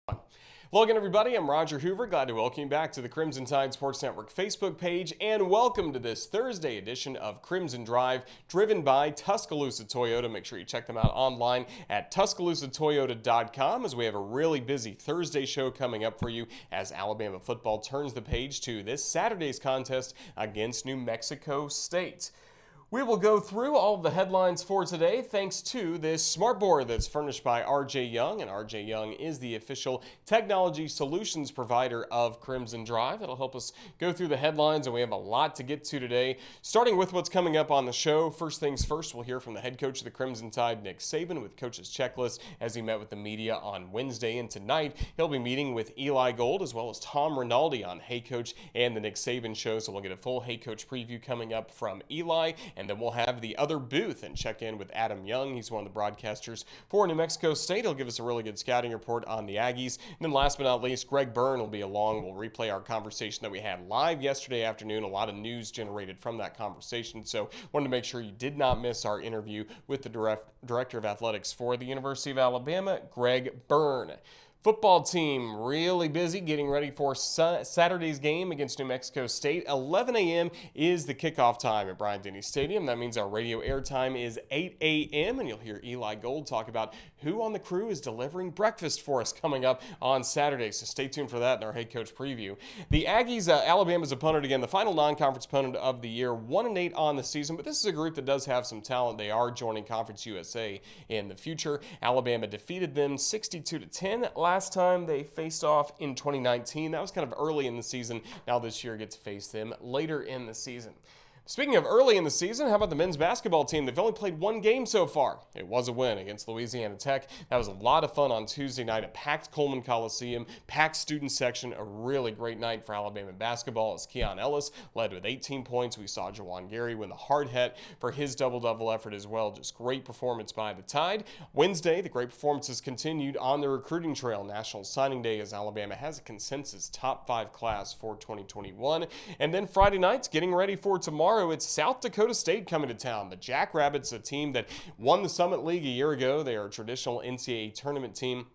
Hello again, everybody. I'm Roger Hoover. Glad to welcome you back to the Crimson Tide Sports Network Facebook page, and welcome to this Thursday edition of Crimson Drive, driven by Tuscaloosa Toyota. Make sure you check them out online at TuscaloosaToyota.com, as we have a really busy Thursday show coming up for you as Alabama football turns the page to this Saturday's contest against New Mexico State. We will go through all of the headlines for today thanks to this smart board that's furnished by RJ Young, and RJ Young is the official technology solutions provider of Crimson Drive. It'll help us go through the headlines, and we have a lot to get to today. Starting with what's coming up on the show, first things first, we'll hear from the head coach of the Crimson Tide, Nick Saban, with Coach's Checklist as he met with the media on Wednesday. And tonight, he'll be meeting with Eli Gold as well as Tom Rinaldi on Hey Coach and the Nick Saban Show. So we'll get a full Hey Coach preview coming up from Eli. And then we'll have the other booth and check in with Adam Young. He's one of the broadcasters for New Mexico State. He'll give us a really good scouting report on the Aggies. And then last but not least, Greg Byrne will be along. We'll replay our conversation that we had live yesterday afternoon. A lot of news generated from that conversation. So wanted to make sure you did not miss our interview with the Director of Athletics for the University of Alabama, Greg Byrne. Football team really busy getting ready for Saturday's game against New Mexico State. 11 a.m. is the kickoff time at Bryant-Denny Stadium. That means our radio airtime is 8 a.m. and you'll hear Eli Gold talk about who on the crew is delivering breakfast for us coming up on Saturday. So stay tuned for that in our head coach preview. The Aggies, Alabama's opponent again, the final non-conference opponent of the year, 1-8 on the season, but this is a group that does have some talent. They are joining Conference USA in the future. Alabama defeated them 62-10 last time they faced off in 2019. That was kind of early in the season. Now this year gets to face them later in the season. Speaking of early in the season, how about the men's basketball team? They've only played one game so far. It was a win against Louisiana Tech. That was a lot of fun on Tuesday night at packed Coleman Coliseum, packed student section. A really great night for Alabama basketball as Keon Ellis led with 18 points. We saw Jawan Gary win the hard hat for his double-double effort as well. Just great performance by the Tide. Wednesday, the great performances continued on the recruiting trail. National Signing Day as Alabama has a consensus top 5 class for 2021. And then Friday nights, getting ready for tomorrow. It's South Dakota State coming to town. The Jackrabbits, a team that won the Summit League a year ago. They are a traditional NCAA tournament team.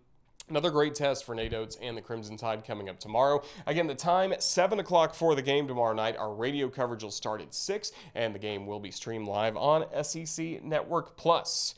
Another great test for Nate Oates and the Crimson Tide coming up tomorrow. Again, the time, 7 o'clock for the game tomorrow night. Our radio coverage will start at 6, and the game will be streamed live on SEC Network Plus.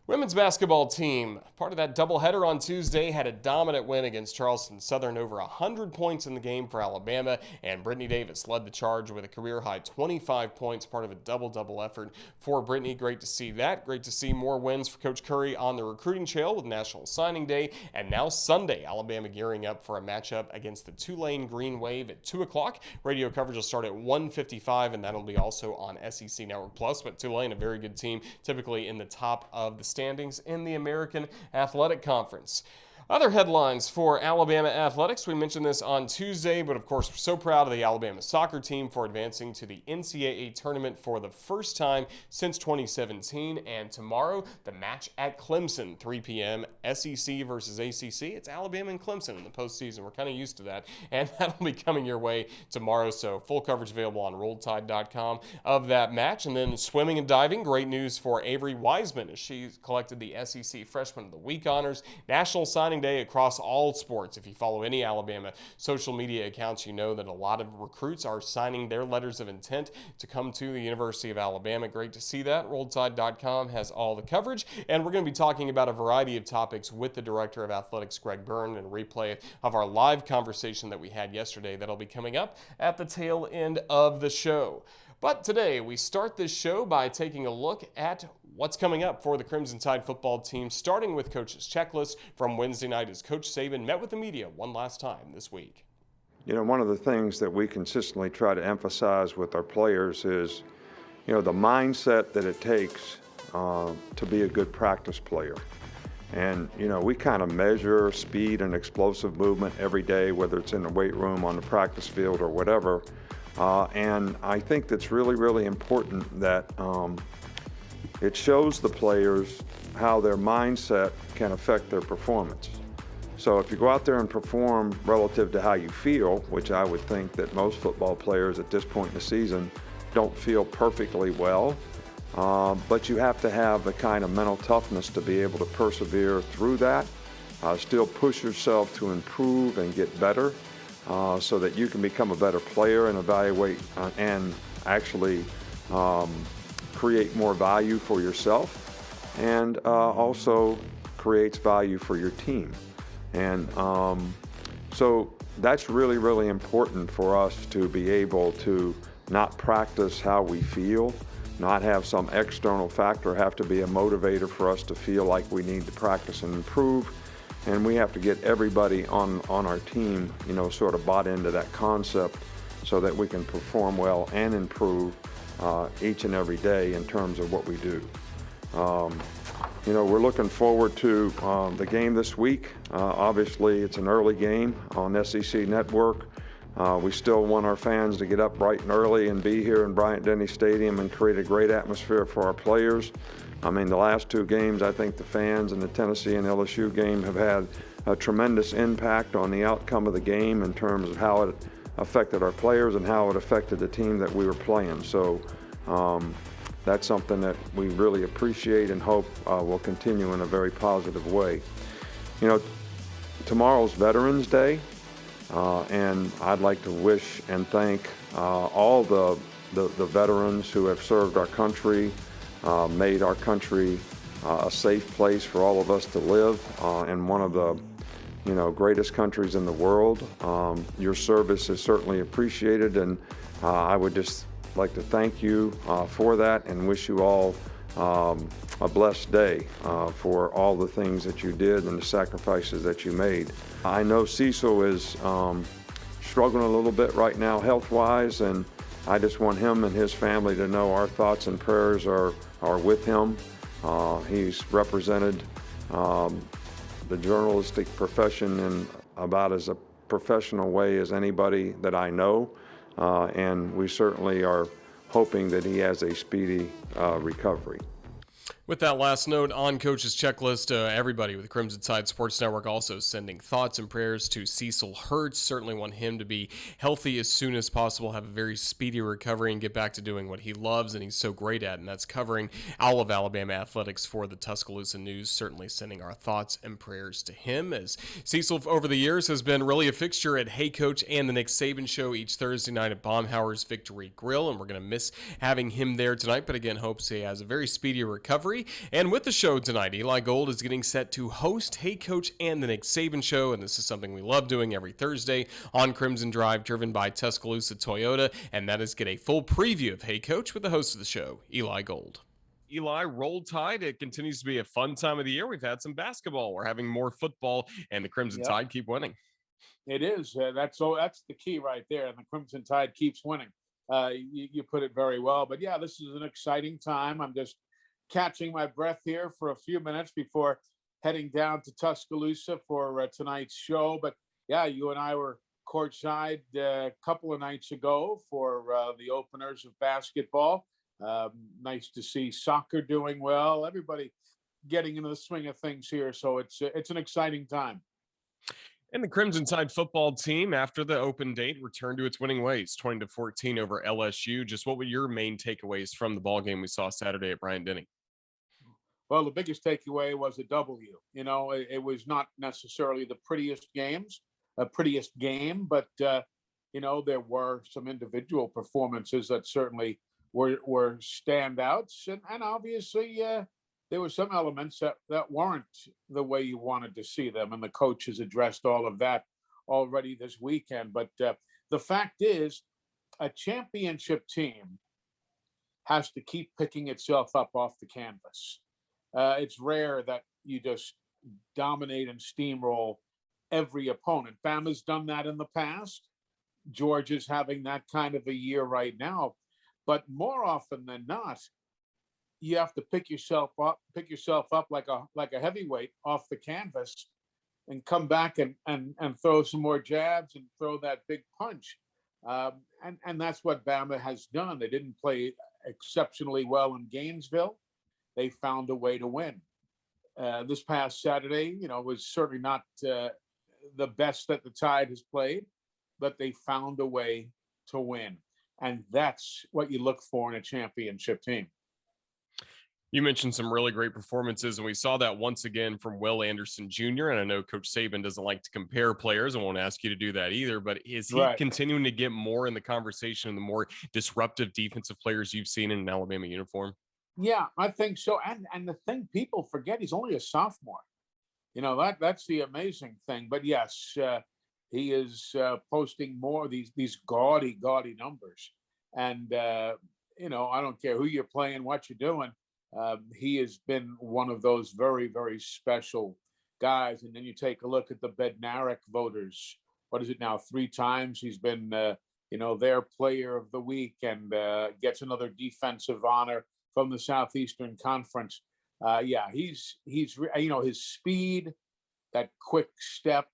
Women's basketball team, part of that doubleheader on Tuesday, had a dominant win against Charleston Southern, over 100 points in the game for Alabama, and Brittany Davis led the charge with a career-high 25 points, part of a double-double effort for Brittany. Great to see that. Great to see more wins for Coach Curry on the recruiting trail with National Signing Day, and now Sunday, Alabama gearing up for a matchup against the Tulane Green Wave at 2 o'clock. Radio coverage will start at 1:55, and that'll be also on SEC Network Plus, but Tulane, a very good team, typically in the top of the standings in the American Athletic Conference. Other headlines for Alabama athletics. We mentioned this on Tuesday, but of course, we're so proud of the Alabama soccer team for advancing to the NCAA tournament for the first time since 2017. And tomorrow, the match at Clemson, 3 p.m., SEC versus ACC. It's Alabama and Clemson in the postseason. We're kind of used to that, and that'll be coming your way tomorrow. So full coverage available on RolledTide.com of that match. And then swimming and diving, great news for Avery Wiseman as she collected the SEC Freshman of the Week honors. National Signing Day across all sports. If you follow any Alabama social media accounts, you know that a lot of recruits are signing their letters of intent to come to the University of Alabama. Great to see that. RolledTide.com has all the coverage, and we're going to be talking about a variety of topics with the Director of Athletics, Greg Byrne, and a replay of our live conversation that we had yesterday that'll be coming up at the tail end of the show. But today, we start this show by taking a look at what's coming up for the Crimson Tide football team, starting with Coach's Checklist from Wednesday night as Coach Saban met with the media one last time this week. You know, one of the things that we consistently try to emphasize with our players is, you know, the mindset that it takes to be a good practice player. And, you know, we kind of measure speed and explosive movement every day, whether it's in the weight room, on the practice field, or whatever. And I think that's really, really important that it shows the players how their mindset can affect their performance. So if you go out there and perform relative to how you feel, which I would think that most football players at this point in the season don't feel perfectly well, but you have to have the kind of mental toughness to be able to persevere through that still push yourself to improve and get better so that you can become a better player and evaluate and actually create more value for yourself, and also creates value for your team. And so that's really, really important for us to be able to not practice how we feel, not have some external factor have to be a motivator for us to feel like we need to practice and improve. And we have to get everybody on our team, sort of bought into that concept so that we can perform well and improve each and every day in terms of what we do. We're looking forward to the game this week. Obviously, it's an early game on SEC Network. We still want our fans to get up bright and early and be here in Bryant-Denny Stadium and create a great atmosphere for our players. I mean, the last two games, I think the fans in the Tennessee and LSU game have had a tremendous impact on the outcome of the game in terms of how it affected our players and how it affected the team that we were playing. So that's something that we really appreciate and hope will continue in a very positive way. Tomorrow's Veterans Day, and I'd like to wish and thank all the veterans who have served our country, made our country a safe place for all of us to live in one of the greatest countries in the world. Your service is certainly appreciated, and I would just like to thank you for that and wish you all a blessed day for all the things that you did and the sacrifices that you made. I know Cecil is struggling a little bit right now health-wise, and I just want him and his family to know our thoughts and prayers are with him. He's represented the journalistic profession in about as a professional way as anybody that I know, and we certainly are hoping that he has a speedy recovery. With that last note on Coach's Checklist, everybody with the Crimson Tide Sports Network also sending thoughts and prayers to Cecil Hurts. Certainly want him to be healthy as soon as possible, have a very speedy recovery, and get back to doing what he loves and he's so great at, and that's covering all of Alabama athletics for the Tuscaloosa News. Certainly sending our thoughts and prayers to him, as Cecil over the years has been really a fixture at Hey Coach and the Nick Saban Show each Thursday night at Baumhauer's Victory Grill, and we're going to miss having him there tonight, but again, hopes he has a very speedy recovery. And with the show tonight, Eli Gold is getting set to host Hey Coach and the Nick Saban Show, and this is something we love doing every Thursday on Crimson Drive, driven by Tuscaloosa Toyota, and that is get a full preview of Hey Coach with the host of the show, Eli Gold. Eli, roll tide. It continues to be a fun time of the year. We've had some basketball. We're having more football, and the Crimson Tide keep winning. It is. That's the key right there. And the Crimson Tide keeps winning. You put it very well. But, yeah, this is an exciting time. I'm just catching my breath here for a few minutes before heading down to Tuscaloosa for tonight's show. But yeah, you and I were courtside a couple of nights ago for the openers of basketball. Nice to see soccer doing well. Everybody getting into the swing of things here. So it's an exciting time. And the Crimson Tide football team, after the open date, returned to its winning ways, 20-14 over LSU. Just what were your main takeaways from the ball game we saw Saturday at Bryant-Denny? Well, the biggest takeaway was a W. It was not necessarily the prettiest game, but there were some individual performances that certainly were standouts, and obviously there were some elements that weren't the way you wanted to see them, and the coaches addressed all of that already this weekend. But the fact is, a championship team has to keep picking itself up off the canvas. It's rare that you just dominate and steamroll every opponent. Bama's done that in the past. Georgia's having that kind of a year right now. But more often than not, you have to pick yourself up like a heavyweight off the canvas and come back and throw some more jabs and throw that big punch. And that's what Bama has done. They didn't play exceptionally well in Gainesville. They found a way to win. This past Saturday, was certainly not the best that the Tide has played, but they found a way to win. And that's what you look for in a championship team. You mentioned some really great performances, and we saw that once again from Will Anderson Jr. And I know Coach Saban doesn't like to compare players. I won't ask you to do that either, but is he Right. continuing to get more in the conversation of the more disruptive defensive players you've seen in an Alabama uniform? Yeah, I think so. And the thing people forget, he's only a sophomore. That's the amazing thing. But yes, he is posting more of these gaudy numbers. And I don't care who you're playing, what you're doing. He has been one of those very, very special guys. And then you take a look at the Bednarik voters. What is it now? 3 times he's been, their player of the week, and gets another defensive honor from the Southeastern Conference. Yeah, he's his speed, that quick step,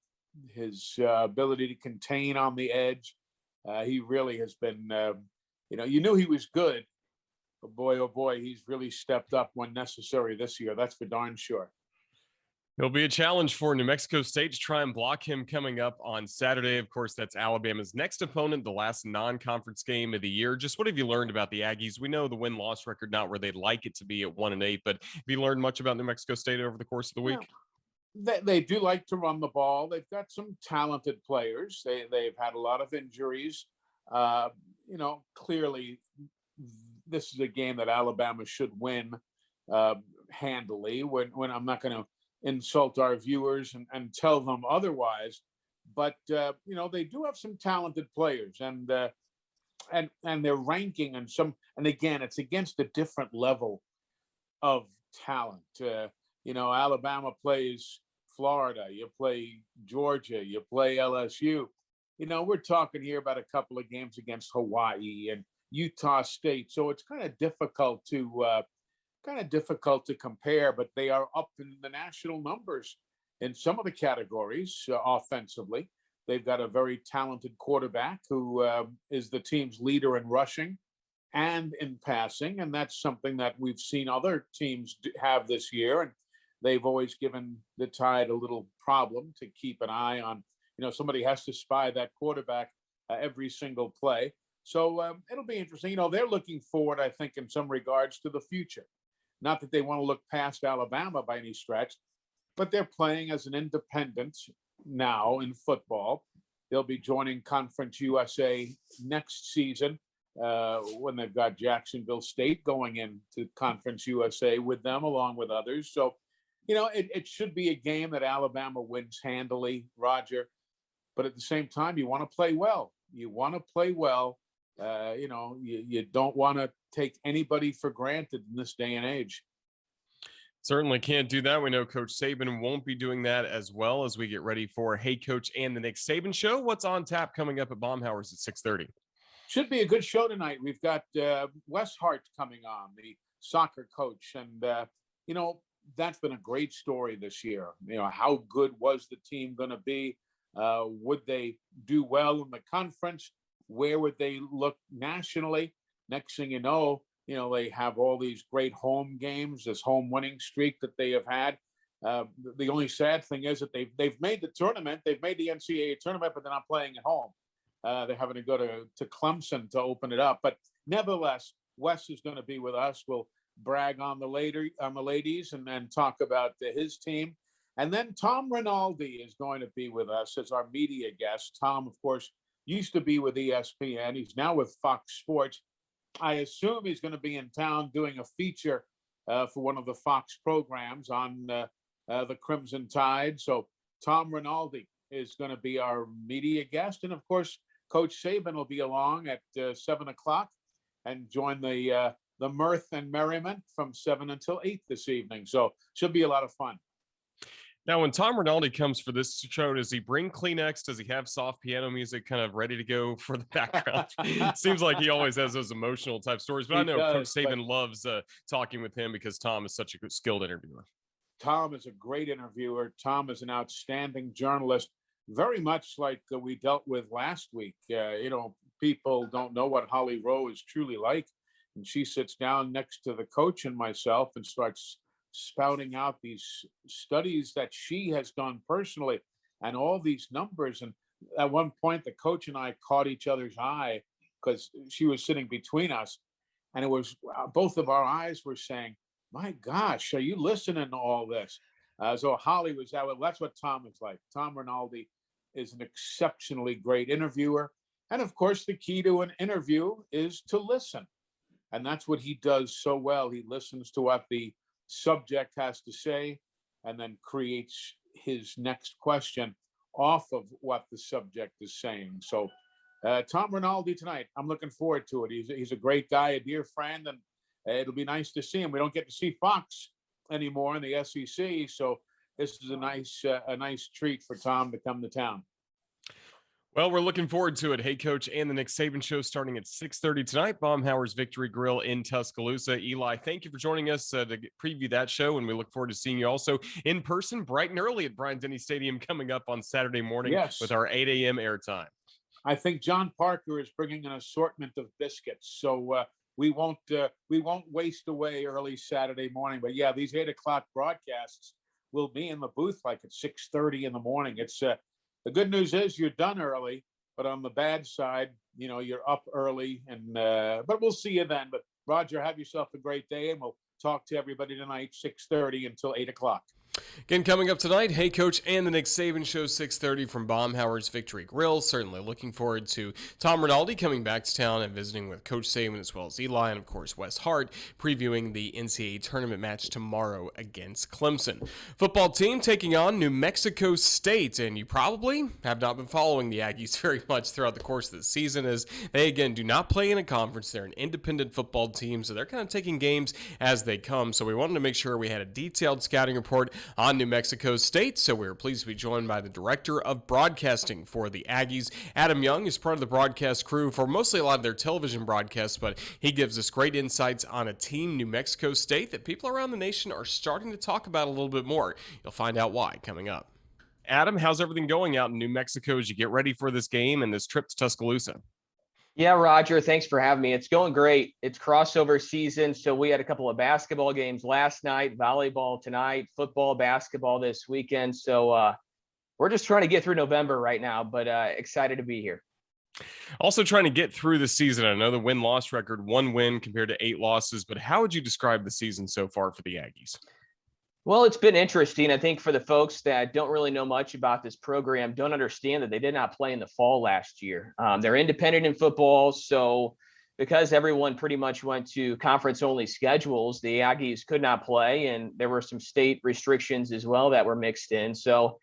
his ability to contain on the edge. He really has been. You knew he was good. But boy, oh boy, he's really stepped up when necessary this year. That's for darn sure. It'll be a challenge for New Mexico State to try and block him coming up on Saturday. Of course, that's Alabama's next opponent, the last non-conference game of the year. Just what have you learned about the Aggies? We know the win-loss record not where they'd like it to be at 1-8, but have you learned much about New Mexico State over the course of the week? They do like to run the ball. They've got some talented players. They've had a lot of injuries. Clearly, this is a game that Alabama should win handily. When I'm not going to insult our viewers and tell them otherwise, but they do have some talented players, and their ranking and again, it's against a different level of talent. Alabama plays Florida, you play Georgia, you play LSU. We're talking here about a couple of games against Hawaii and Utah State, so it's kind of difficult to compare. But they are up in the national numbers in some of the categories offensively. They've got a very talented quarterback who is the team's leader in rushing and in passing, and that's something that we've seen other teams have this year, and they've always given the Tide a little problem to keep an eye on. Somebody has to spy that quarterback every single play. So it'll be interesting. They're looking forward, I think, in some regards to the future. Not that they want to look past Alabama by any stretch, but they're playing as an independent now in football. They'll be joining Conference USA next season when they've got Jacksonville State going into Conference USA with them, along with others. So, it should be a game that Alabama wins handily, Roger. But at the same time, you want to play well. You don't want to take anybody for granted in this day and age. Certainly can't do that. We know Coach Saban won't be doing that, as well as we get ready for Hey Coach and the Nick Saban Show. What's on tap coming up at Baumhauer's at 6:30? Should be a good show tonight. We've got Wes Hart coming on, the soccer coach. And, that's been a great story this year. How good was the team going to be? Would they do well in the conference? Where would they look nationally? Next thing you know, they have all these great home games, this home winning streak that they have had. The only sad thing is that they've made the tournament, they've made the NCAA tournament, but they're not playing at home. They're having to go to Clemson to open it up. But nevertheless, Wes is going to be with us. We'll brag on the ladies and then talk about his team. And then Tom Rinaldi is going to be with us as our media guest. Tom, of course, used to be with ESPN. He's now with Fox Sports. I assume he's going to be in town doing a feature for one of the Fox programs on the Crimson Tide. So Tom Rinaldi is going to be our media guest. And of course, Coach Saban will be along at 7 o'clock and join the mirth and merriment from 7 until 8 this evening. So should be a lot of fun. Now, when Tom Rinaldi comes for this show, does he bring Kleenex? Does he have soft piano music kind of ready to go for the background? Seems like he always has those emotional type stories. But I know Coach Saban loves talking with him because Tom is such a good, skilled interviewer. Tom is a great interviewer. Tom is an outstanding journalist, very much like we dealt with last week. People don't know what Holly Rowe is truly like. And she sits down next to the coach and myself and starts spouting out these studies that she has done personally and all these numbers. And at one point, the coach and I caught each other's eye because she was sitting between us. And it was both of our eyes were saying, My gosh, are you listening to all this? So Holly was out. That's what Tom is like. Tom Rinaldi is an exceptionally great interviewer. And of course, the key to an interview is to listen. And that's what he does so well. He listens to what the subject has to say and then creates his next question off of what the subject is saying. So Tom Rinaldi tonight, I'm looking forward to it. He's a great guy, a dear friend, and it'll be nice to see him. We don't get to see Fox anymore in the SEC, so this is a nice treat for Tom to come to town. Well, we're looking forward to it. Hey, Coach, and the Nick Saban Show starting at 6:30 tonight. Baumhower's Victory Grill in Tuscaloosa. Eli, thank you for joining us to preview that show, and we look forward to seeing you also in person bright and early at Bryant-Denny Stadium coming up on Saturday morning with our 8 a.m. airtime. I think John Parker is bringing an assortment of biscuits, so we won't waste away early Saturday morning. But yeah, these 8 o'clock broadcasts will be in the booth like at 6:30 in the morning. It's the good news is you're done early, but on the bad side, you're up early, and but we'll see you then. But Roger, have yourself a great day, and we'll talk to everybody tonight, 6:30 until 8 o'clock. Again, coming up tonight, Hey Coach and the Nick Saban Show, 6:30 from Baumhower's Victory Grill. Certainly looking forward to Tom Rinaldi coming back to town and visiting with Coach Saban as well as Eli, and of course Wes Hart previewing the NCAA tournament match tomorrow against Clemson. Football team taking on New Mexico State, and you probably have not been following the Aggies very much throughout the course of the season, as they again do not play in a conference. They're an independent football team, so they're kind of taking games as they come. So we wanted to make sure we had a detailed scouting report on New Mexico State, so we were pleased to be joined by the Director of Broadcasting for the Aggies. Adam Young is part of the broadcast crew for mostly a lot of their television broadcasts, but he gives us great insights on a team, New Mexico State, that people around the nation are starting to talk about a little bit more. You'll find out why coming up. Adam, how's everything going out in New Mexico as you get ready for this game and this trip to Tuscaloosa? Yeah, Roger, thanks for having me. It's going great. It's crossover season, so we had a couple of basketball games last night, volleyball tonight, football, basketball this weekend. So we're just trying to get through November right now, but excited to be here. Also trying to get through the season. I know the win-loss record, 1 win compared to 8 losses, but how would you describe the season so far for the Aggies? Well, it's been interesting. I think for the folks that don't really know much about this program, don't understand that they did not play in the fall last year. They're independent in football, so because everyone pretty much went to conference-only schedules, the Aggies could not play, and there were some state restrictions as well that were mixed in. So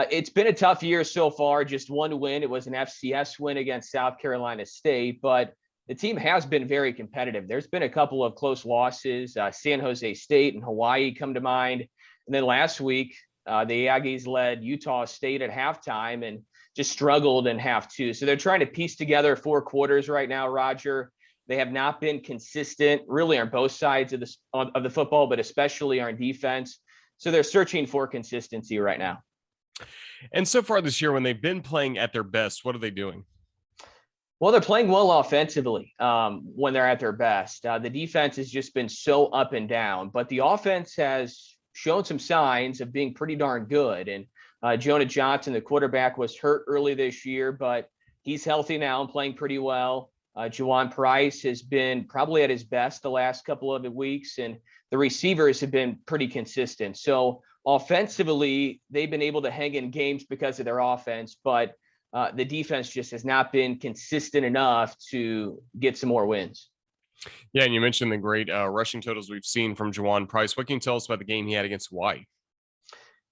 it's been a tough year so far, just 1 win. It was an FCS win against South Carolina State, but the team has been very competitive. There's been a couple of close losses. San Jose State and Hawaii come to mind. And then last week, the Aggies led Utah State at halftime and just struggled in half two. So they're trying to piece together 4 quarters right now, Roger. They have not been consistent really on both sides of the football, but especially on defense. So they're searching for consistency right now. And so far this year, when they've been playing at their best, what are they doing? Well, they're playing well offensively when they're at their best. The defense has just been so up and down, but the offense has shown some signs of being pretty darn good. And Jonah Johnson, the quarterback, was hurt early this year, but he's healthy now and playing pretty well. Juwan Price has been probably at his best the last couple of weeks, and the receivers have been pretty consistent. So offensively, they've been able to hang in games because of their offense, but the defense just has not been consistent enough to get some more wins. Yeah, and you mentioned the great rushing totals we've seen from Juwan Price. What can you tell us about the game he had against Hawaii?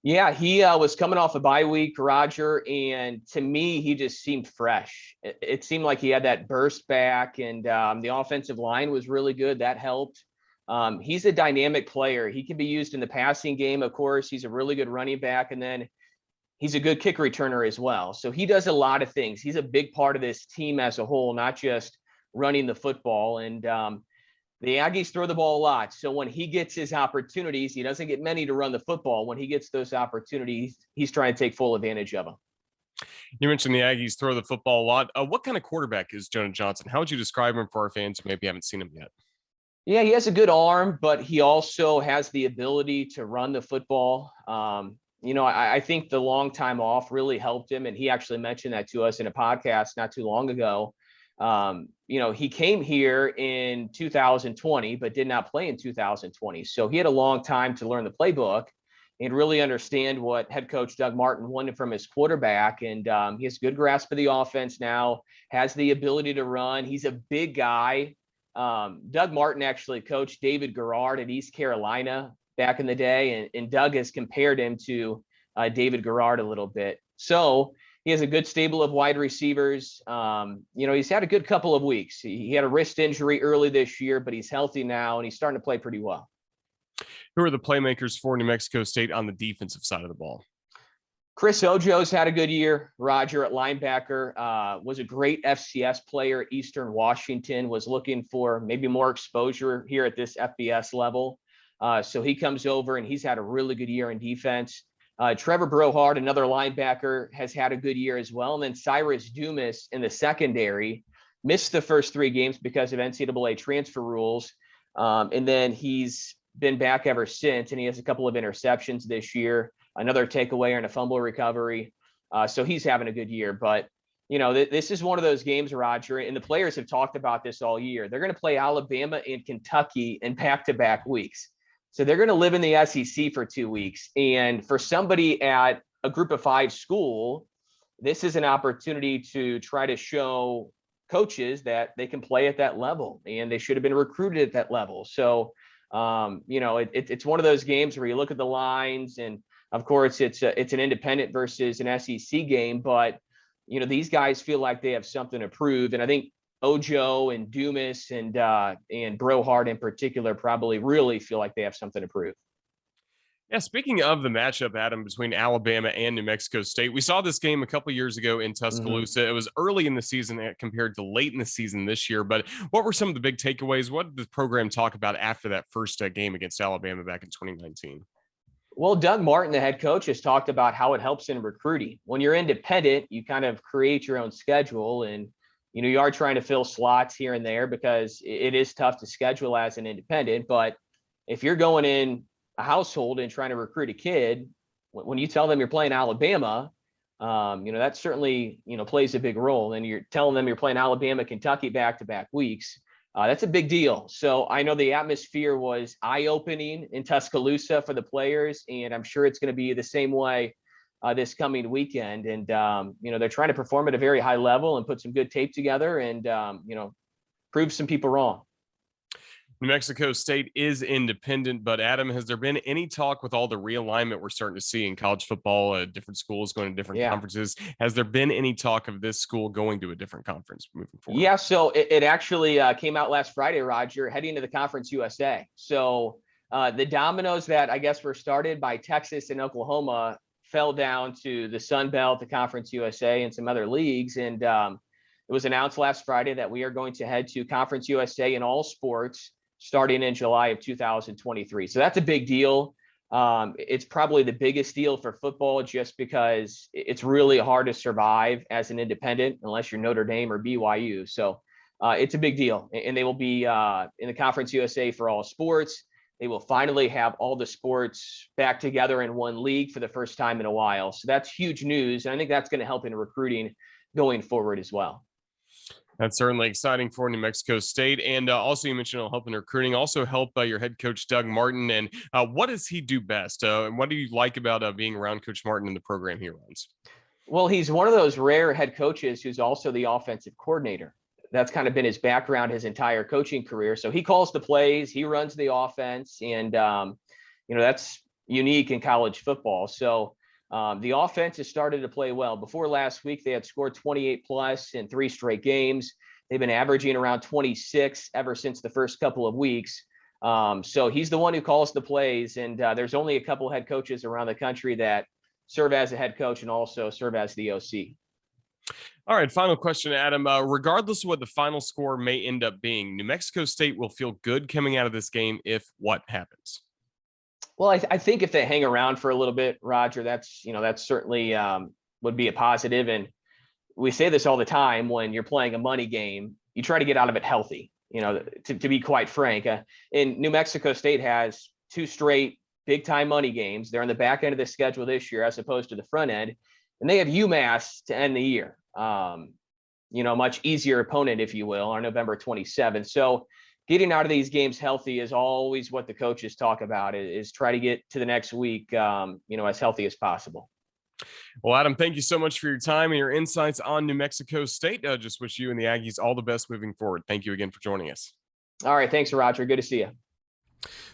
Yeah, he was coming off a bye week, Roger, and to me, he just seemed fresh. It seemed like he had that burst back, and the offensive line was really good. That helped. He's a dynamic player. He can be used in the passing game, of course. He's a really good running back, and then he's a good kick returner as well. So he does a lot of things. He's a big part of this team as a whole, not just running the football. And the Aggies throw the ball a lot. So when he gets his opportunities, he doesn't get many to run the football. When he gets those opportunities, he's trying to take full advantage of them. You mentioned the Aggies throw the football a lot. What kind of quarterback is Jonah Johnson? How would you describe him for our fans who maybe haven't seen him yet? Yeah, he has a good arm, but he also has the ability to run the football. I think the long time off really helped him, and he actually mentioned that to us in a podcast not too long ago. He came here in 2020, but did not play in 2020. So he had a long time to learn the playbook and really understand what head coach Doug Martin wanted from his quarterback. And he has good grasp of the offense now, has the ability to run. He's a big guy. Doug Martin actually coached David Garrard at East Carolina back in the day, and Doug has compared him to David Garrard a little bit. So he has a good stable of wide receivers. He's had a good couple of weeks. He had a wrist injury early this year, but he's healthy now, and he's starting to play pretty well. Who are the playmakers for New Mexico State on the defensive side of the ball? Chris Ojo's had a good year. Roger at linebacker was a great FCS player at Eastern Washington, was looking for maybe more exposure here at this FBS level. So he comes over and he's had a really good year in defense. Trevor Brohard, another linebacker, has had a good year as well. And then Cyrus Dumas in the secondary missed the first 3 games because of NCAA transfer rules. And then he's been back ever since, and he has a couple of interceptions this year, another takeaway and a fumble recovery. So he's having a good year. But, this is one of those games, Roger, and the players have talked about this all year. They're going to play Alabama and Kentucky in back-to-back weeks. So they're going to live in the SEC for 2 weeks. And for somebody at a group of 5 school, this is an opportunity to try to show coaches that they can play at that level, and they should have been recruited at that level. So, it's one of those games where you look at the lines, and of course it's an independent versus an SEC game, but these guys feel like they have something to prove. And I think Ojo and Dumas and Brohard in particular probably really feel like they have something to prove. Yeah, speaking of the matchup, Adam, between Alabama and New Mexico State, we saw this game a couple years ago in Tuscaloosa. It was early in the season compared to late in the season this year. But what were some of the big takeaways? What did the program talk about after that first game against Alabama back in 2019? Well, Doug Martin, the head coach, has talked about how it helps in recruiting. When you're independent, you kind of create your own schedule, and you are trying to fill slots here and there because it is tough to schedule as an independent. But if you're going in a household and trying to recruit a kid, when you tell them you're playing Alabama, that certainly, plays a big role. And you're telling them you're playing Alabama, Kentucky back-to-back weeks. That's a big deal. So I know the atmosphere was eye-opening in Tuscaloosa for the players, and I'm sure it's going to be the same way this coming weekend. And, they're trying to perform at a very high level and put some good tape together and, prove some people wrong. New Mexico State is independent, but Adam, has there been any talk with all the realignment we're starting to see in college football, different schools going to different conferences? Has there been any talk of this school going to a different conference moving forward? Yeah, so it actually came out last Friday, Roger, heading to the Conference USA. So the dominoes that I guess were started by Texas and Oklahoma fell down to the Sun Belt, the Conference USA, and some other leagues. And it was announced last Friday that we are going to head to Conference USA in all sports starting in July of 2023. So that's a big deal. It's probably the biggest deal for football just because it's really hard to survive as an independent unless you're Notre Dame or BYU. So it's a big deal. And they will be in the Conference USA for all sports. They will finally have all the sports back together in one league for the first time in a while. So that's huge news. And I think that's going to help in recruiting going forward as well. That's certainly exciting for New Mexico State. And also, you mentioned it'll help in recruiting, also help your head coach, Doug Martin. And what does he do best? And what do you like about being around Coach Martin in the program he runs? Well, he's one of those rare head coaches who's also the offensive coordinator. That's kind of been his background his entire coaching career. So he calls the plays, he runs the offense, and, that's unique in college football. So the offense has started to play well. Before last week, they had scored 28 plus in 3 straight games. They've been averaging around 26 ever since the first couple of weeks. So he's the one who calls the plays. And there's only a couple head coaches around the country that serve as a head coach and also serve as the OC. All right, final question, Adam. Regardless of what the final score may end up being, New Mexico State will feel good coming out of this game if what happens? Well, I think if they hang around for a little bit, Roger, that's certainly would be a positive. And we say this all the time when you're playing a money game, you try to get out of it healthy, to be quite frank. And New Mexico State has 2 straight big time money games. They're on the back end of the schedule this year as opposed to the front end. And they have UMass to end the year. much easier opponent, if you will, on November 27th. So getting out of these games healthy is always what the coaches talk about, is try to get to the next week, as healthy as possible. Well, Adam, thank you so much for your time and your insights on New Mexico State. Just wish you and the Aggies all the best moving forward. Thank you again for joining us. All right. Thanks, Roger. Good to see you.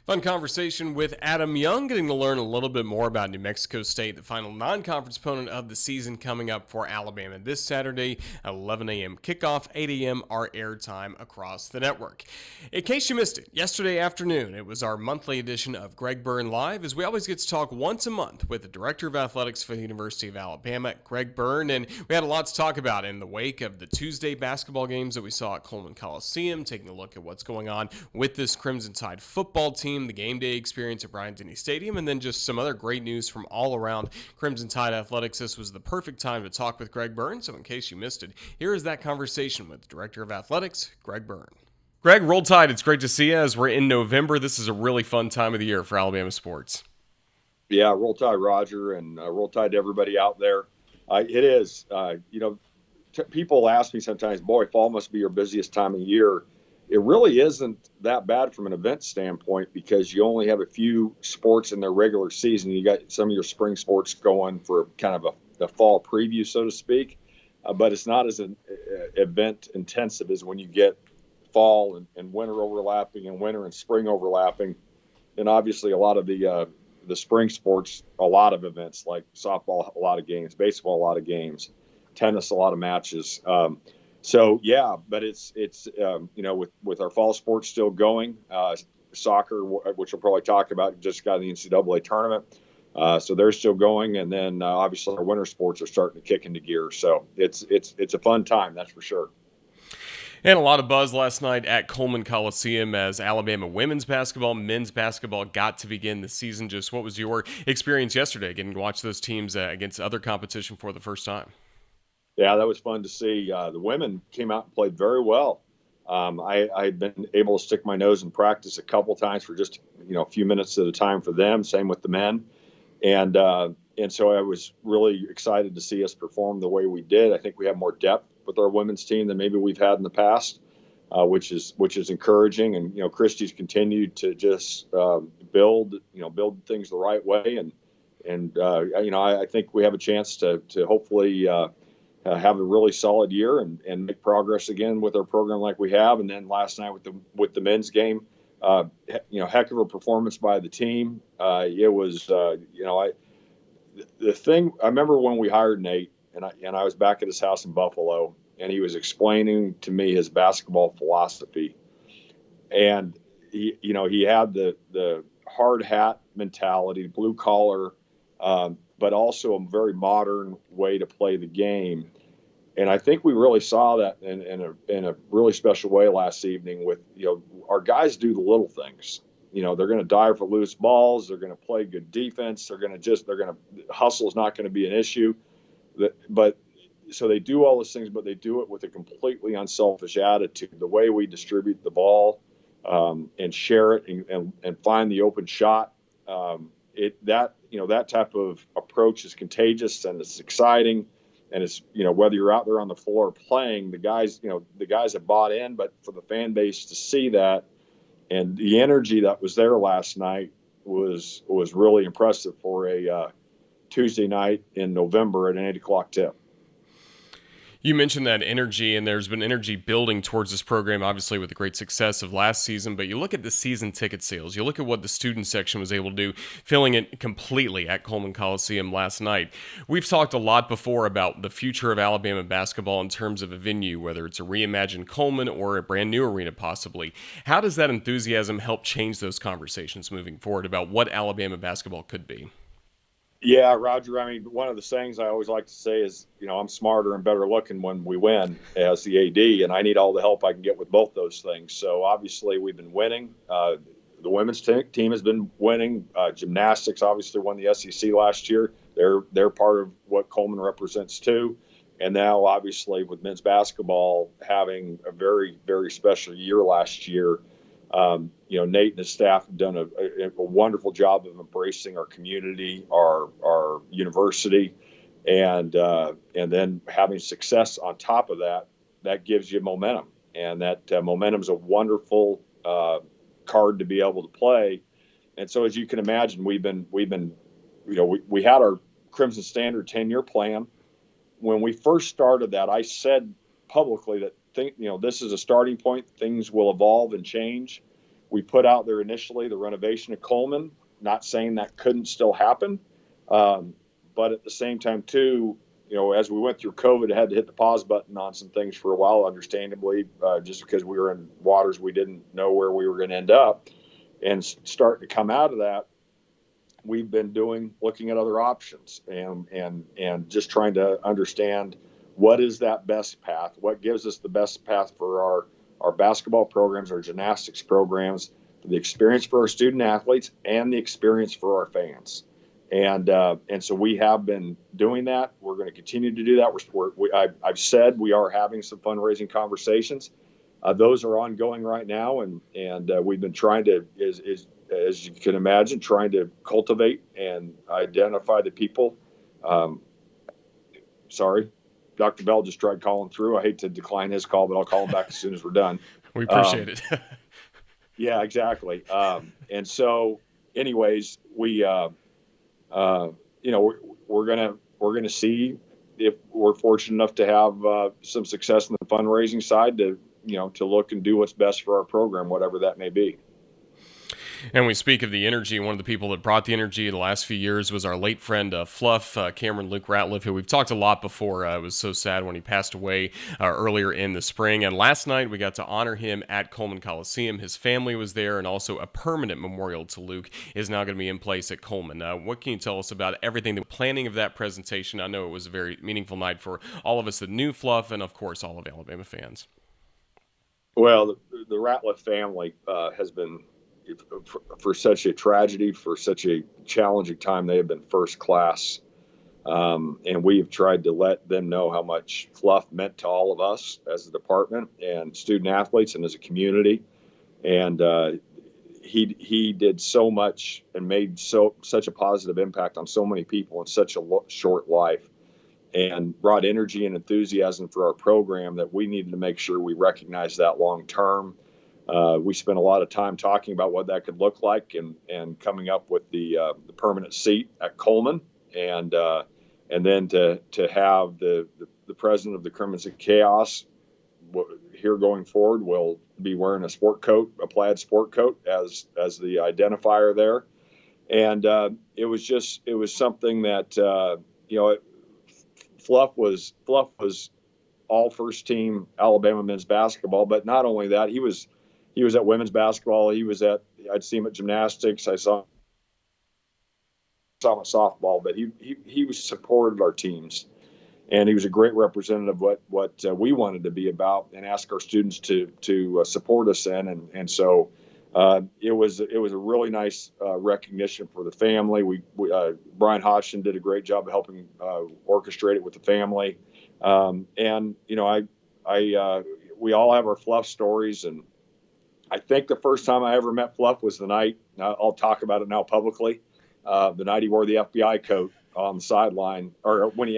Fun conversation with Adam Young, getting to learn a little bit more about New Mexico State, the final non-conference opponent of the season coming up for Alabama this Saturday, 11 a.m. kickoff, 8 a.m. our airtime across the network. In case you missed it, yesterday afternoon, it was our monthly edition of Greg Byrne Live, as we always get to talk once a month with the Director of Athletics for the University of Alabama, Greg Byrne, and we had a lot to talk about in the wake of the Tuesday basketball games that we saw at Coleman Coliseum, taking a look at what's going on with this Crimson Tide football team, the game day experience at Bryant-Denny Stadium, and then just some other great news from all around Crimson Tide athletics. This was the perfect time to talk with Greg Byrne, so in case you missed it, here is that conversation with the Director of Athletics, Greg Byrne. Greg, Roll Tide, it's great to see you as we're in November. This is a really fun time of the year for Alabama sports. Yeah, Roll Tide, Roger, and Roll Tide to everybody out there. It is, people ask me sometimes, boy, fall must be your busiest time of year. It really isn't that bad from an event standpoint because you only have a few sports in their regular season. You got some of your spring sports going for kind of a fall preview, so to speak, but it's not as an event intensive as when you get fall and winter overlapping and winter and spring overlapping. And obviously a lot of the spring sports, a lot of events like softball, a lot of games, baseball, a lot of games, tennis, a lot of matches. So yeah, but it's with our fall sports still going, soccer, which we'll probably talk about, just got in the NCAA tournament, so they're still going, and then obviously our winter sports are starting to kick into gear. So it's a fun time, that's for sure. And a lot of buzz last night at Coleman Coliseum as Alabama women's basketball, men's basketball got to begin the season. Just what was your experience yesterday, getting to watch those teams against other competition for the first time? Yeah, that was fun to see. The women came out and played very well. I'd been able to stick my nose in practice a couple times for just a few minutes at a time for them. Same with the men, and so I was really excited to see us perform the way we did. I think we have more depth with our women's team than maybe we've had in the past, which is encouraging. And Christy's continued to just build things the right way, and I think we have a chance to hopefully. Have a really solid year and make progress again with our program like we have. And then last night with the men's game, heck of a performance by the team. It was, the thing I remember when we hired Nate and I was back at his house in Buffalo and he was explaining to me his basketball philosophy. And he had the hard hat mentality, blue collar, but also a very modern way to play the game. And I think we really saw that in a really special way last evening with, our guys do the little things. They're going to dive for loose balls. They're going to play good defense. Hustle is not going to be an issue. But so they do all those things, but they do it with a completely unselfish attitude. The way we distribute the ball and share it and find the open shot, that type of approach is contagious and it's exciting. And it's, whether you're out there on the floor playing, the guys have bought in, but for the fan base to see that and the energy that was there last night was really impressive for a Tuesday night in November at an 8:00 tip. You mentioned that energy, and there's been energy building towards this program, obviously, with the great success of last season. But you look at the season ticket sales. You look at what the student section was able to do, filling it completely at Coleman Coliseum last night. We've talked a lot before about the future of Alabama basketball in terms of a venue, whether it's a reimagined Coleman or a brand new arena possibly. How does that enthusiasm help change those conversations moving forward about what Alabama basketball could be? Yeah, Roger. I mean, one of the sayings I always like to say is, I'm smarter and better looking when we win as the AD, and I need all the help I can get with both those things. So obviously we've been winning. The women's team has been winning. Gymnastics obviously won the SEC last year. They're part of what Coleman represents too. And now obviously with men's basketball having a very, very special year last year, Nate and his staff have done a wonderful job of embracing our community, our university, and then having success on top of that that gives you momentum, and that momentum is a wonderful card to be able to play. And so, as you can imagine, we've been we had our Crimson Standard 10-year plan. When we first started that, I said publicly that this is a starting point. Things will evolve and change. We put out there initially the renovation of Coleman, not saying that couldn't still happen, but at the same time too, as we went through COVID, I had to hit the pause button on some things for a while, understandably, just because we were in waters we didn't know where we were going to end up. And starting to come out of that, we've been looking at other options and just trying to understand what is that best path, what gives us the best path for our basketball programs, our gymnastics programs, the experience for our student athletes, and the experience for our fans. And so we have been doing that. We're going to continue to do that. I've said we are having some fundraising conversations. Those are ongoing right now, and we've been trying to, as you can imagine, trying to cultivate and identify the people. Sorry, Dr. Bell just tried calling through. I hate to decline his call, but I'll call him back as soon as we're done. We appreciate it. Yeah, exactly. And so, anyways, we're gonna see if we're fortunate enough to have some success in the fundraising side to look and do what's best for our program, whatever that may be. And we speak of the energy. One of the people that brought the energy the last few years was our late friend Fluff, Cameron Luke Ratliff, who we've talked a lot before. It was so sad when he passed away earlier in the spring. And last night we got to honor him at Coleman Coliseum. His family was there, and also a permanent memorial to Luke is now going to be in place at Coleman. What can you tell us about everything, the planning of that presentation? I know it was a very meaningful night for all of us that knew Fluff and, of course, all of Alabama fans. Well, the Ratliff family has been, for such a tragedy, for such a challenging time, they have been first class. And we've tried to let them know how much Fluff meant to all of us as a department and student athletes and as a community. And he did so much and made such a positive impact on so many people in such a short life, and brought energy and enthusiasm for our program that we needed to make sure we recognize that long term. We spent a lot of time talking about what that could look like and coming up with the permanent seat at Coleman, and then to have the president of the Crimson Chaos here going forward will be wearing a plaid sport coat as the identifier there. And it was something that Fluff was all first team Alabama men's basketball, but not only that, he was at women's basketball. I'd see him at gymnastics. I saw him at softball, but he supported our teams, and he was a great representative of what we wanted to be about and ask our students to support us in. And so it was a really nice recognition for the family. Brian Hodgson did a great job of helping orchestrate it with the family. We all have our Fluff stories, and I think the first time I ever met Fluff was the night, I'll talk about it now publicly, the night he wore the FBI coat on the sideline, or when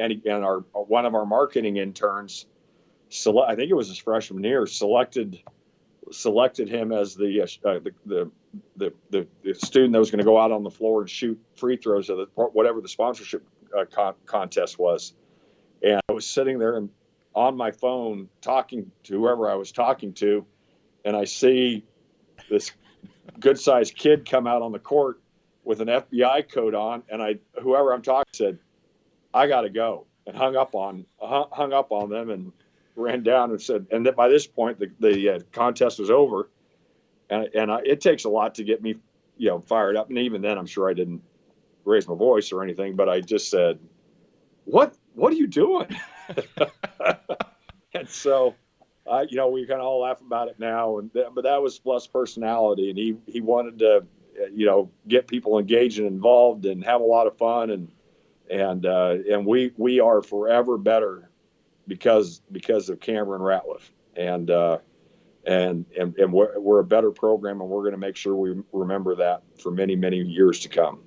one of our marketing interns, I think it was his freshman year, selected him as the student that was going to go out on the floor and shoot free throws of whatever the sponsorship contest was. And I was sitting there and on my phone talking to whoever I was talking to, and I see this good-sized kid come out on the court with an FBI coat on, and whoever I'm talking said, "I got to go," and hung up on them and ran down and said. And by this point, the contest was over, and it takes a lot to get me, fired up. And even then, I'm sure I didn't raise my voice or anything, but I just said, "What are you doing?" And so, we kind of all laugh about it now. But that was Fluff's personality, and he wanted to, get people engaged and involved and have a lot of fun, and we are forever better because of Cameron Ratliff, and we're a better program, and we're going to make sure we remember that for many, many years to come.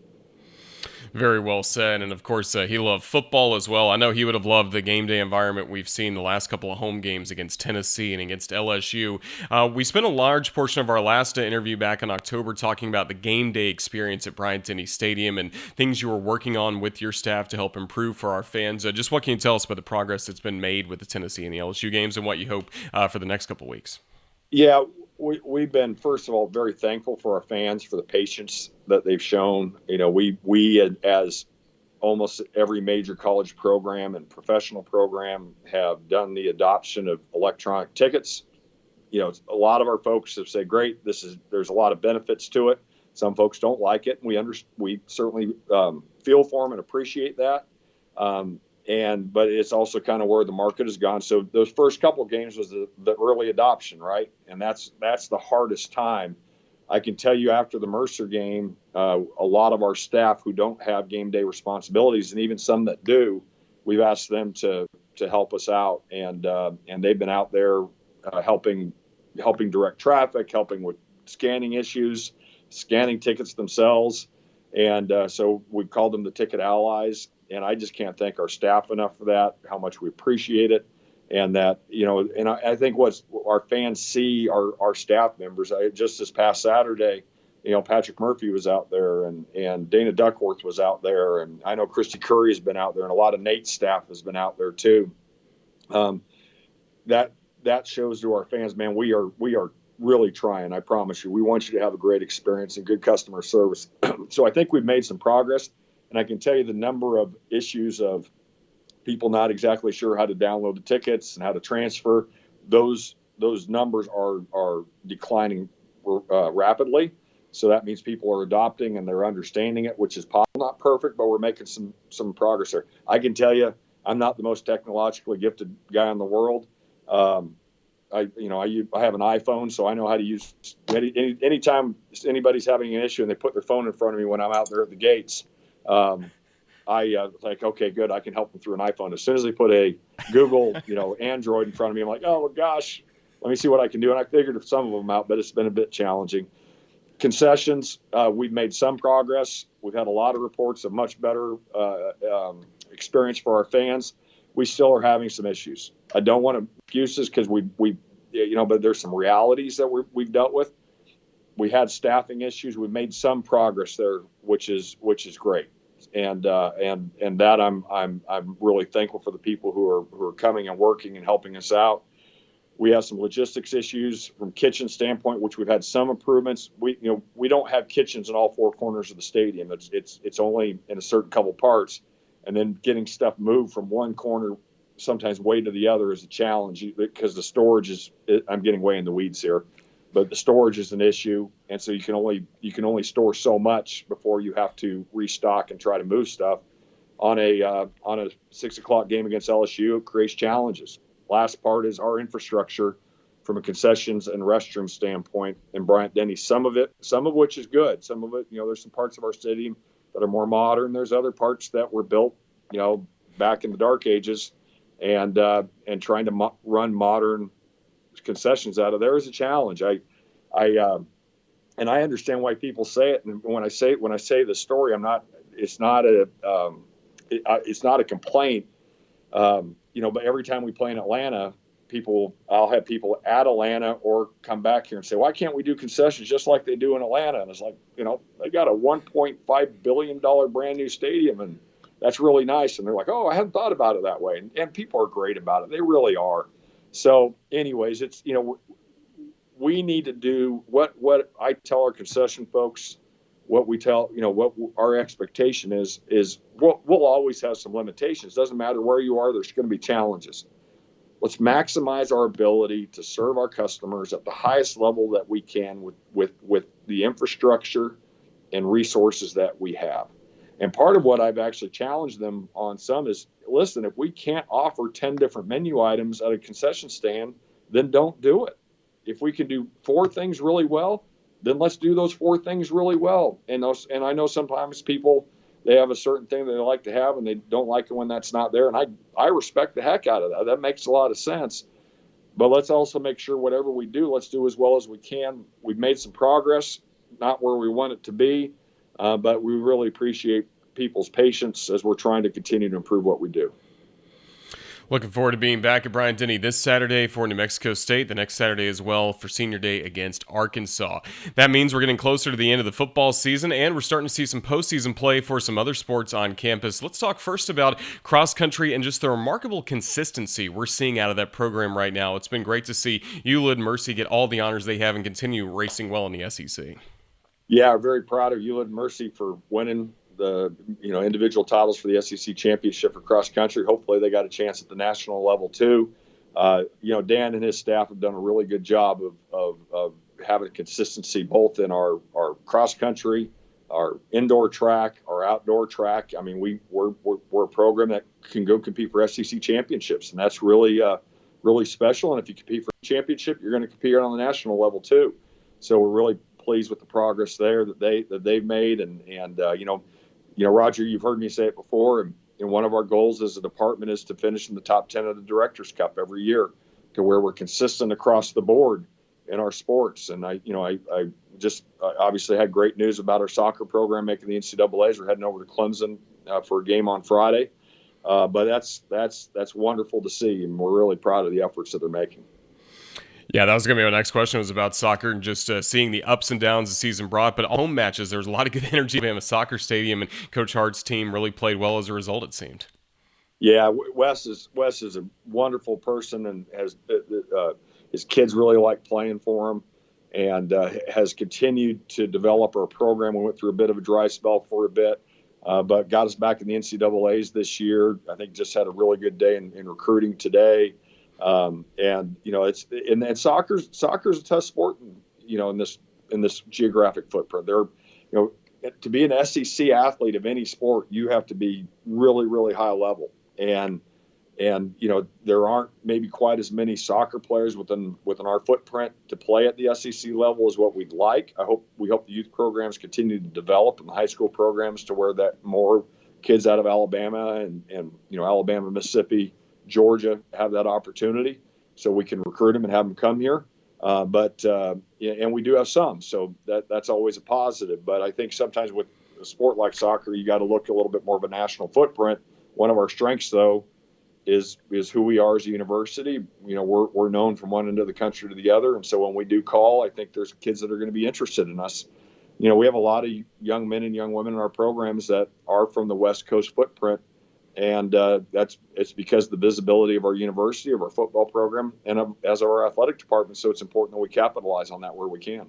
Very well said. And of course, he loved football as well. I know he would have loved the game day environment we've seen the last couple of home games against Tennessee and against LSU. We spent a large portion of our last interview back in October talking about the game day experience at Bryant-Denny Stadium and things you were working on with your staff to help improve for our fans. Just what can you tell us about the progress that's been made with the Tennessee and the LSU games and what you hope for the next couple of weeks? Yeah, we've been, first of all, very thankful for our fans for the patience that they've shown. You know, we as almost every major college program and professional program have done the adoption of electronic tickets. You know, a lot of our folks have said, great, there's a lot of benefits to it. Some folks don't like it, and we certainly feel for them and appreciate that. But it's also kind of where the market has gone. So those first couple of games was the early adoption, right? And that's the hardest time. I can tell you after the Mercer game, a lot of our staff who don't have game day responsibilities, and even some that do, we've asked them to help us out, and they've been out there helping direct traffic, helping with scanning issues, scanning tickets themselves, and so we called them the Ticket Allies. And I just can't thank our staff enough for that, how much we appreciate it. And that, you know, and I think what our fans see, our staff members, just this past Saturday, you know, Patrick Murphy was out there and Dana Duckworth was out there. And I know Christy Curry has been out there and a lot of Nate's staff has been out there too. That shows to our fans, man, we are really trying. I promise you, we want you to have a great experience and good customer service. So I think we've made some progress. And I can tell you the number of issues of people not exactly sure how to download the tickets and how to transfer, those numbers are declining rapidly. So that means people are adopting and they're understanding it, which is not perfect, but we're making some progress there. I can tell you, I'm not the most technologically gifted guy in the world. I have an iPhone, so I know how to use anytime anybody's having an issue and they put their phone in front of me when I'm out there at the gates. Like, okay, good. I can help them through an iPhone. As soon as they put a Google, Android in front of me, I'm like, oh gosh, let me see what I can do. And I figured some of them out, but it's been a bit challenging. Concessions, we've made some progress. We've had a lot of reports of much better experience for our fans. We still are having some issues. I don't want to excuses because but there's some realities that we've dealt with. We had staffing issues. We've made some progress there, which is great. And that I'm really thankful for the people who are coming and working and helping us out. We have some logistics issues from kitchen standpoint, which we've had some improvements. We don't have kitchens in all four corners of the stadium. It's only in a certain couple parts, and then getting stuff moved from one corner sometimes way to the other is a challenge because the storage I'm getting way in the weeds here. But the storage is an issue, and so you can only store so much before you have to restock and try to move stuff. On a 6:00 game against LSU, it creates challenges. Last part is our infrastructure from a concessions and restroom standpoint in Bryant-Denny. Some of which is good. Some of it, there's some parts of our stadium that are more modern. There's other parts that were built, back in the dark ages, and trying to run modern concessions out of there is a challenge. I understand why people say it, and when I say the story, it's not a complaint, but every time we play in Atlanta, I'll have people at Atlanta or come back here and say, why can't we do concessions just like they do in Atlanta? And it's like, they got a $1.5 billion brand new stadium, and that's really nice. And they're like, oh, I hadn't thought about it that way. And people are great about it. They really are. So anyways, it's, we need to do what I tell our concession folks, what our expectation is we'll always have some limitations. Doesn't matter where you are, there's going to be challenges. Let's maximize our ability to serve our customers at the highest level that we can with the infrastructure and resources that we have. And part of what I've actually challenged them on some is, listen, if we can't offer 10 different menu items at a concession stand, then don't do it. If we can do 4 things really well, then let's do those 4 things really well. And I know sometimes people, they have a certain thing that they like to have and they don't like it when that's not there. And I respect the heck out of that. That makes a lot of sense. But let's also make sure whatever we do, let's do as well as we can. We've made some progress, not where we want it to be. But we really appreciate people's patience as we're trying to continue to improve what we do. Looking forward to being back at Bryant-Denny this Saturday for New Mexico State, the next Saturday as well for Senior Day against Arkansas. That means we're getting closer to the end of the football season, and we're starting to see some postseason play for some other sports on campus. Let's talk first about cross country and just the remarkable consistency we're seeing out of that program right now. It's been great to see ULID and Mercy get all the honors they have and continue racing well in the SEC. Yeah, very proud of ULID and Mercy for winning the individual titles for the SEC championship for cross country. Hopefully they got a chance at the national level too. Dan and his staff have done a really good job of having consistency both in our cross country, our indoor track, our outdoor track. I mean, we're a program that can go compete for SEC championships, and that's really special. And if you compete for a championship, you're going to compete on the national level too. So we're really pleased with the progress there that they've made, and Roger, you've heard me say it before, and one of our goals as a department is to finish in the top 10 of the Directors' Cup every year, to where we're consistent across the board in our sports. And I obviously had great news about our soccer program making the NCAAs. We're heading over to Clemson for a game on Friday, but that's wonderful to see, and we're really proud of the efforts that they're making. Yeah, that was going to be my next question, was about soccer and just seeing the ups and downs the season brought. But home matches, there was a lot of good energy at Alabama Soccer Stadium, and Coach Hart's team really played well as a result, it seemed. Yeah, Wes is a wonderful person, and has his kids really like playing for him, and has continued to develop our program. We went through a bit of a dry spell for a bit, but got us back in the NCAAs this year. I think just had a really good day in recruiting today. And soccer's a tough sport, in this geographic footprint. To be an SEC athlete of any sport, you have to be really, really high level. And there aren't maybe quite as many soccer players within our footprint to play at the SEC level as what we'd like. We hope the youth programs continue to develop, and the high school programs, to where that more kids out of Alabama and Alabama, Mississippi, Georgia have that opportunity, so we can recruit them and have them come here. And we do have some, so that's always a positive. But I think sometimes with a sport like soccer, you got to look a little bit more of a national footprint. One of our strengths, though, is who we are as a university. We're known from one end of the country to the other, and so when we do call, I think there's kids that are going to be interested in us. We have a lot of young men and young women in our programs that are from the West Coast footprint. And it's because of the visibility of our university, of our football program, and as our athletic department. So it's important that we capitalize on that where we can.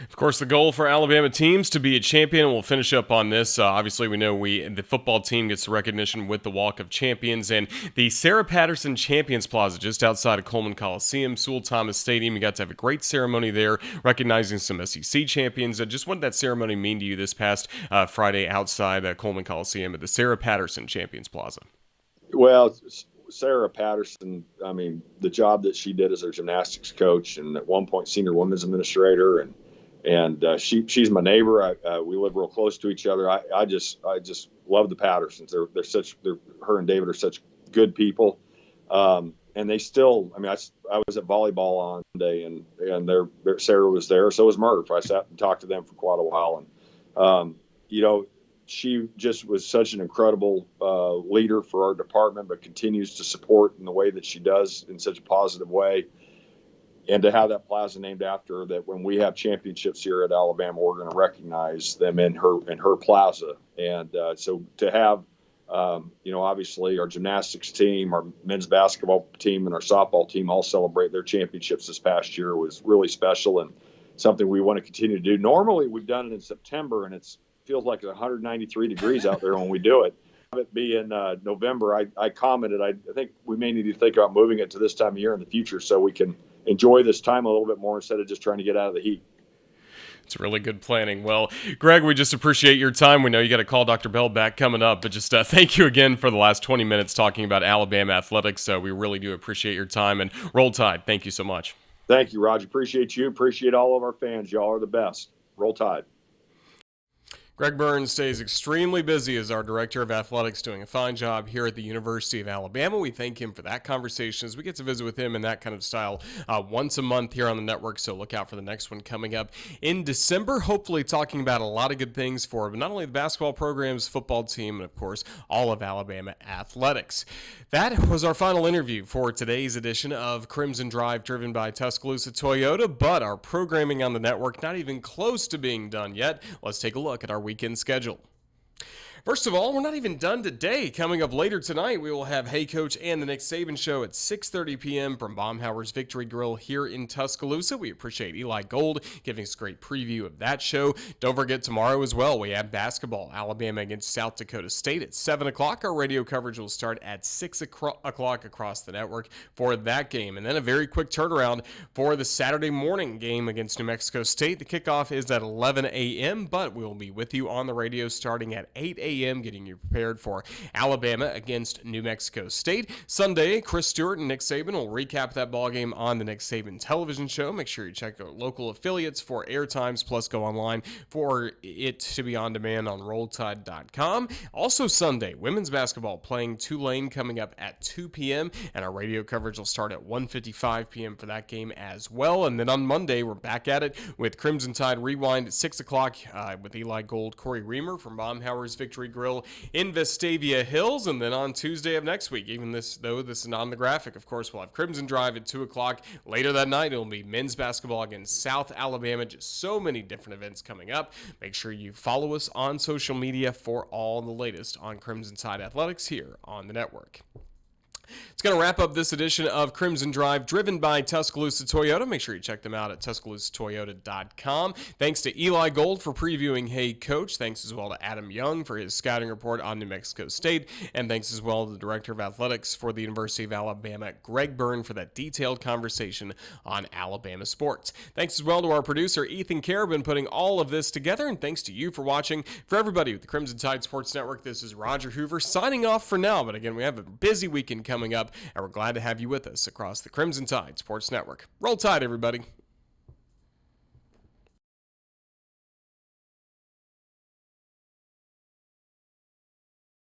Of course, the goal for Alabama teams to be a champion, and we'll finish up on this. Obviously, we know the football team gets the recognition with the Walk of Champions, and the Sarah Patterson Champions Plaza just outside of Coleman Coliseum, Sewell Thomas Stadium. You got to have a great ceremony there, recognizing some SEC champions. Just what did that ceremony mean to you this past Friday outside Coleman Coliseum at the Sarah Patterson Champions Plaza? Well, Sarah Patterson, I mean, the job that she did as our gymnastics coach, and at one point senior women's administrator, and she's my neighbor. We live real close to each other. I just love the Pattersons. Her and David are such good people. And they still, I mean, I was at volleyball on Monday, and Sarah was there. So was Murph. I sat and talked to them for quite a while. And, she just was such an incredible leader for our department, but continues to support in the way that she does in such a positive way. And to have that plaza named after her, that when we have championships here at Alabama, we're going to recognize them in her plaza. And so to have, obviously our gymnastics team, our men's basketball team, and our softball team all celebrate their championships this past year was really special, and something we want to continue to do. Normally we've done it in September, and it feels like 193 degrees out there when we do it. It be in November. I commented, I think we may need to think about moving it to this time of year in the future, so we can enjoy this time a little bit more instead of just trying to get out of the heat. It's really good planning. Well, Greg, we just appreciate your time. We know you got to call Dr. Bell back coming up, but just thank you again for the last 20 minutes talking about Alabama athletics. We really do appreciate your time, and Roll Tide. Thank you so much. Thank you, Roger. Appreciate you. Appreciate all of our fans. Y'all are the best. Roll Tide. Greg Byrne stays extremely busy as our Director of Athletics, doing a fine job here at the University of Alabama. We thank him for that conversation as we get to visit with him in that kind of style once a month here on the network, so look out for the next one coming up in December, hopefully talking about a lot of good things for not only the basketball programs, football team, and of course, all of Alabama athletics. That was our final interview for today's edition of Crimson Drive, driven by Tuscaloosa Toyota, but our programming on the network not even close to being done yet. Let's take a look at our weekend schedule. First of all, we're not even done today. Coming up later tonight, we will have Hey Coach and the Nick Saban Show at 6:30 p.m. from Baumhower's Victory Grill here in Tuscaloosa. We appreciate Eli Gold giving us a great preview of that show. Don't forget, tomorrow as well, we have basketball. Alabama against South Dakota State at 7 o'clock. Our radio coverage will start at 6 o'clock across the network for that game. And then a very quick turnaround for the Saturday morning game against New Mexico State. The kickoff is at 11 a.m., but we will be with you on the radio starting at 8 a.m., getting you prepared for Alabama against New Mexico State. Sunday, Chris Stewart and Nick Saban will recap that ball game on the Nick Saban television show. Make sure you check out local affiliates for airtimes, plus go online for it to be on demand on rolltide.com. Also Sunday, women's basketball playing Tulane coming up at 2 p.m., and our radio coverage will start at 1:55 p.m. for that game as well. And then on Monday, we're back at it with Crimson Tide Rewind at 6 o'clock with Eli Gold, Corey Reamer from Baumhower's Victory Grill in Vestavia Hills. And then on Tuesday of next week, even this is not on the graphic, of course, we'll have Crimson Drive at 2 o'clock. Later that night, it'll be men's basketball against South Alabama. Just so many different events coming up. Make sure you follow us on social media for all the latest on Crimson Tide Athletics here on the network. It's going to wrap up this edition of Crimson Drive, driven by Tuscaloosa Toyota. Make sure you check them out at TuscaloosaToyota.com. Thanks to Eli Gold for previewing Hey Coach. Thanks as well to Adam Young for his scouting report on New Mexico State. And thanks as well to the Director of Athletics for the University of Alabama, Greg Byrne, for that detailed conversation on Alabama sports. Thanks as well to our producer, Ethan Carabin, putting all of this together. And thanks to you for watching. For everybody with the Crimson Tide Sports Network, this is Roger Hoover signing off for now. But again, we have a busy weekend coming up, and we're glad to have you with us across the Crimson Tide Sports Network. Roll Tide, everybody.